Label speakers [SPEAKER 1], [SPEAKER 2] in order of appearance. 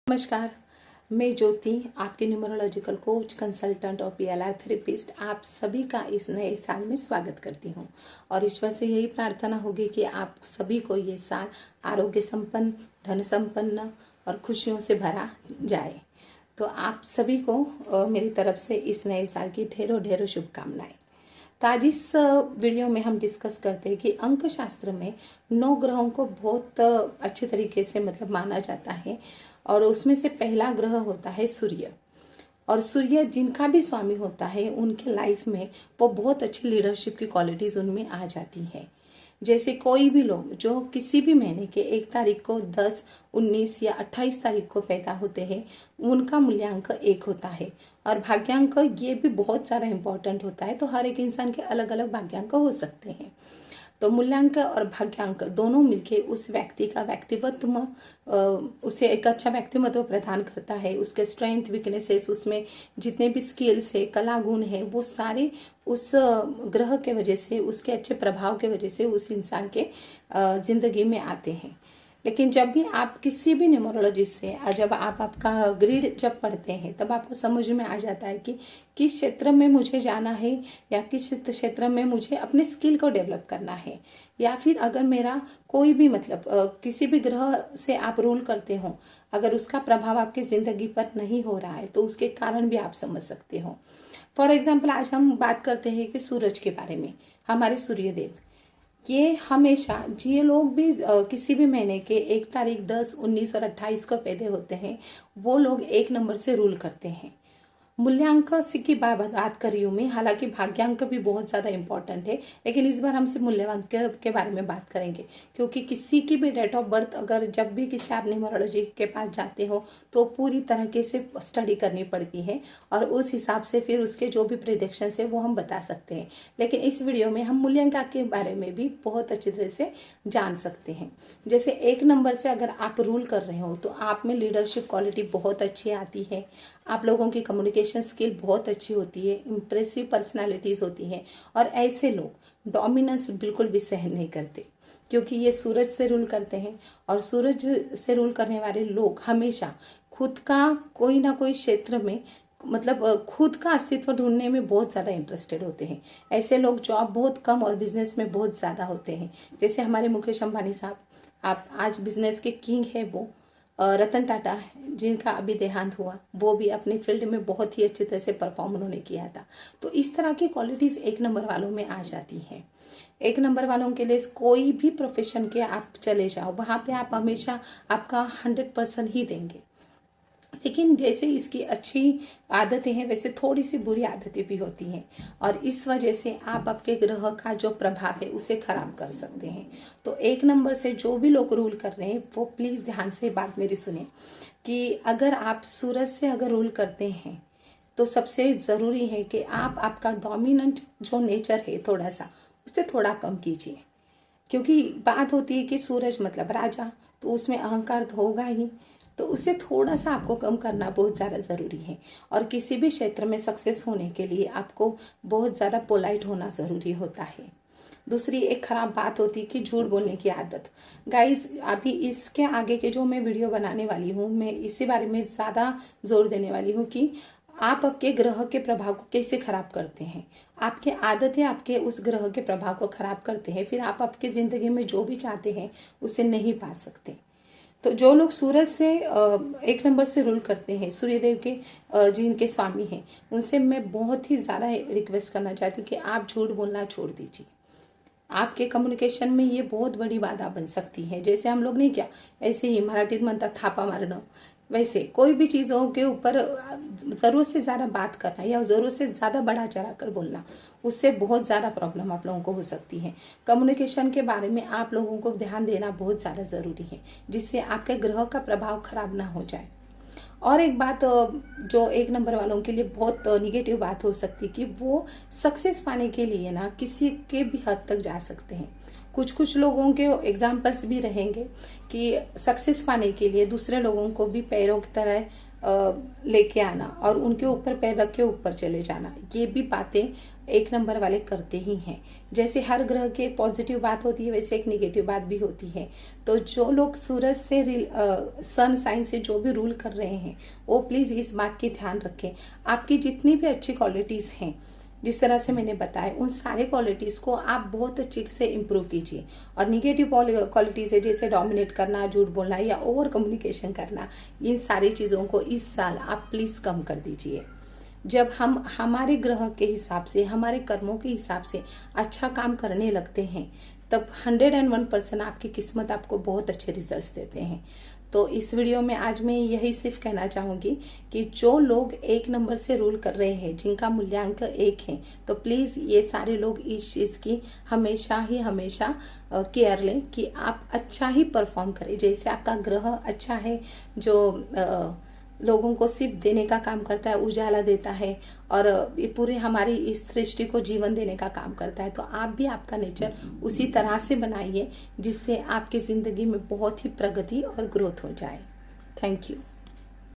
[SPEAKER 1] नमस्कार। मैं ज्योति, आपके न्यूमरोलॉजिकल कोच, कंसल्टेंट और पीएलआर थेरेपिस्ट आप सभी का इस नए साल में स्वागत करती हूं और ईश्वर से यही प्रार्थना होगी कि आप सभी को ये साल आरोग्य संपन्न, धन संपन्न और खुशियों से भरा जाए। तो आप सभी को मेरी तरफ से इस नए साल की ढेरों ढेरों शुभकामनाएं। तो आज इस वीडियो में हम डिस्कस करते हैं कि अंक शास्त्र में 9 ग्रहों को बहुत अच्छे तरीके से माना जाता है और उसमें से पहला ग्रह होता है सूर्य। और सूर्य जिनका भी स्वामी होता है उनके लाइफ में वो बहुत अच्छी लीडरशिप की क्वालिटीज़ उनमें आ जाती है। जैसे कोई भी लोग जो किसी भी महीने के 1 तारीख को, 10, 19 या 28 तारीख को पैदा होते हैं उनका मूल्यांक 1 होता है। और भाग्यांक ये भी बहुत सारा इम्पोर्टेंट होता है। तो हर एक इंसान के अलग अलग भाग्यांक हो सकते हैं। तो मूल्यांक और भाग्यांक दोनों मिलके उस व्यक्ति का व्यक्तित्व उसे एक अच्छा व्यक्तित्व प्रदान करता है। उसके स्ट्रेंथ, वीकनेसेस, उसमें जितने भी स्किल्स है, कला गुण है, वो सारे उस ग्रह के वजह से, उसके अच्छे प्रभाव के वजह से उस इंसान के ज़िंदगी में आते हैं। लेकिन जब भी आप किसी भी न्यूमरोलॉजिस्ट से जब आप आपका ग्रिड जब पढ़ते हैं तब आपको समझ में आ जाता है कि किस क्षेत्र में मुझे जाना है या किस क्षेत्र में मुझे अपने स्किल को डेवलप करना है। या फिर अगर मेरा कोई भी किसी भी ग्रह से आप रूल करते हो, अगर उसका प्रभाव आपकी ज़िंदगी पर नहीं हो रहा है तो उसके कारण भी आप समझ सकते हो। फॉर एग्जाम्पल आज हम बात करते हैं कि सूरज के बारे में। हमारे सूर्यदेव ये हमेशा ये लोग भी किसी भी महीने के 1 तारीख, 10, 19 और 28 को पैदा होते हैं वो लोग 1 नंबर से रूल करते हैं। मूल्यांक की बात कर रही हूँ मैं, हालांकि भाग्यांक भी बहुत ज़्यादा इंपॉर्टेंट है, लेकिन इस बार हम सिर्फ मूल्यांक के बारे में बात करेंगे। क्योंकि किसी की भी डेट ऑफ बर्थ अगर जब भी किसी आप न्यूमरोलॉजी के पास जाते हो तो पूरी तरीके से स्टडी करनी पड़ती है और उस हिसाब से फिर उसके जो भी प्रेडिक्शंस है वो हम बता सकते हैं। लेकिन इस वीडियो में हम मूल्यांक के बारे में भी बहुत अच्छी तरह से जान सकते हैं। जैसे 1 नंबर से अगर आप रूल कर रहे हो तो आप में लीडरशिप क्वालिटी बहुत अच्छी आती है। आप लोगों की कम्युनिकेशन स्किल बहुत अच्छी होती है, इम्प्रेसिव पर्सनालिटीज़ होती हैं और ऐसे लोग डोमिनेंस बिल्कुल भी सहन नहीं करते क्योंकि ये सूरज से रूल करते हैं। और सूरज से रूल करने वाले लोग हमेशा खुद का कोई ना कोई क्षेत्र में खुद का अस्तित्व ढूंढने में बहुत ज़्यादा इंटरेस्टेड होते हैं। ऐसे लोग जॉब बहुत कम और बिजनेस में बहुत ज़्यादा होते हैं। जैसे हमारे मुकेश अंबानी साहब, आप आज बिजनेस के किंग है वो। रतन टाटा जिनका अभी देहांत हुआ वो भी अपनी फील्ड में बहुत ही अच्छी तरह से परफॉर्म उन्होंने किया था। तो इस तरह की क्वालिटीज़ 1 नंबर वालों में आ जाती हैं। 1 नंबर वालों के लिए कोई भी प्रोफेशन के आप चले जाओ वहाँ पे आप हमेशा आपका 100% ही देंगे। लेकिन जैसे इसकी अच्छी आदतें हैं वैसे थोड़ी सी बुरी आदतें भी होती हैं और इस वजह से आप आपके ग्रह का जो प्रभाव है उसे खराब कर सकते हैं। तो 1 नंबर से जो भी लोग रूल कर रहे हैं वो प्लीज़ ध्यान से बात मेरी सुने कि अगर आप सूरज से अगर रूल करते हैं तो सबसे ज़रूरी है कि आप आपका डोमिनेंट जो नेचर है थोड़ा सा उसे थोड़ा कम कीजिए। क्योंकि बात होती है कि सूरज राजा, तो उसमें अहंकार तो होगा ही, तो उसे थोड़ा सा आपको कम करना बहुत ज़्यादा ज़रूरी है। और किसी भी क्षेत्र में सक्सेस होने के लिए आपको बहुत ज़्यादा पोलाइट होना ज़रूरी होता है। दूसरी एक ख़राब बात होती है कि झूठ बोलने की आदत। गाइस अभी इसके आगे के जो मैं वीडियो बनाने वाली हूँ मैं इसी बारे में ज़्यादा जोर देने वाली हूँ कि आप आपके ग्रह के प्रभाव को कैसे ख़राब करते हैं। आपके आदतें आपके उस ग्रह के प्रभाव को ख़राब करते हैं, फिर आप आपके ज़िंदगी में जो भी चाहते हैं उसे नहीं पा सकते। तो जो लोग सूरज से 1 नंबर से रूल करते हैं, सूर्यदेव के जिनके स्वामी हैं, उनसे मैं बहुत ही ज़्यादा रिक्वेस्ट करना चाहती हूँ कि आप झूठ बोलना छोड़ दीजिए। आपके कम्युनिकेशन में ये बहुत बड़ी बाधा बन सकती है। जैसे हम लोग नहीं क्या ऐसे ही मराठीत म्हणतात थापा मारणं, वैसे कोई भी चीज़ों के ऊपर ज़रूरत से ज़्यादा बात करना या ज़रूरत से ज़्यादा बढ़ा चढ़ा कर बोलना, उससे बहुत ज़्यादा प्रॉब्लम आप लोगों को हो सकती है। कम्युनिकेशन के बारे में आप लोगों को ध्यान देना बहुत ज़्यादा ज़रूरी है जिससे आपके ग्रह का प्रभाव खराब ना हो जाए। और एक बात जो 1 नंबर वालों के लिए बहुत निगेटिव बात हो सकती है कि वो सक्सेस पाने के लिए ना किसी के भी हद तक जा सकते हैं। कुछ लोगों के एग्जाम्पल्स भी रहेंगे कि सक्सेस पाने के लिए दूसरे लोगों को भी पैरों की तरह लेके आना और उनके ऊपर पैर रख के ऊपर चले जाना, ये भी बातें एक नंबर वाले करते ही हैं। जैसे हर ग्रह की एक पॉजिटिव बात होती है, वैसे एक निगेटिव बात भी होती है। तो जो लोग सूरज से सन साइन से जो भी रूल कर रहे हैं, वो प्लीज़ इस बात की ध्यान रखें। आपकी जितनी भी अच्छी क्वालिटीज़ हैं, जिस तरह से मैंने बताया, उन सारे क्वालिटीज़ को आप बहुत अच्छे से इम्प्रूव कीजिए। और निगेटिव क्वालिटीज़ है जैसे डोमिनेट करना, झूठ बोलना या ओवर कम्युनिकेशन करना, इन सारी चीज़ों को इस साल आप प्लीज़ कम कर दीजिए। जब हम हमारे ग्रह के हिसाब से, हमारे कर्मों के हिसाब से अच्छा काम करने लगते हैं, तब 101% आपकी किस्मत आपको बहुत अच्छे रिजल्ट्स देते हैं। तो इस वीडियो में आज मैं यही सिर्फ कहना चाहूँगी कि जो लोग एक नंबर से रूल कर रहे हैं, जिनका मूल्यांकन 1 है, तो प्लीज़ ये सारे लोग इस चीज़ की हमेशा केयर लें कि आप अच्छा ही परफॉर्म करें। जैसे आपका ग्रह अच्छा है, जो लोगों को सिर्फ देने का काम करता है, उजाला देता है और ये पूरे हमारी इस सृष्टि को जीवन देने का काम करता है, तो आप भी आपका नेचर उसी तरह से बनाइए जिससे आपकी ज़िंदगी में बहुत ही प्रगति और ग्रोथ हो जाए। Thank you.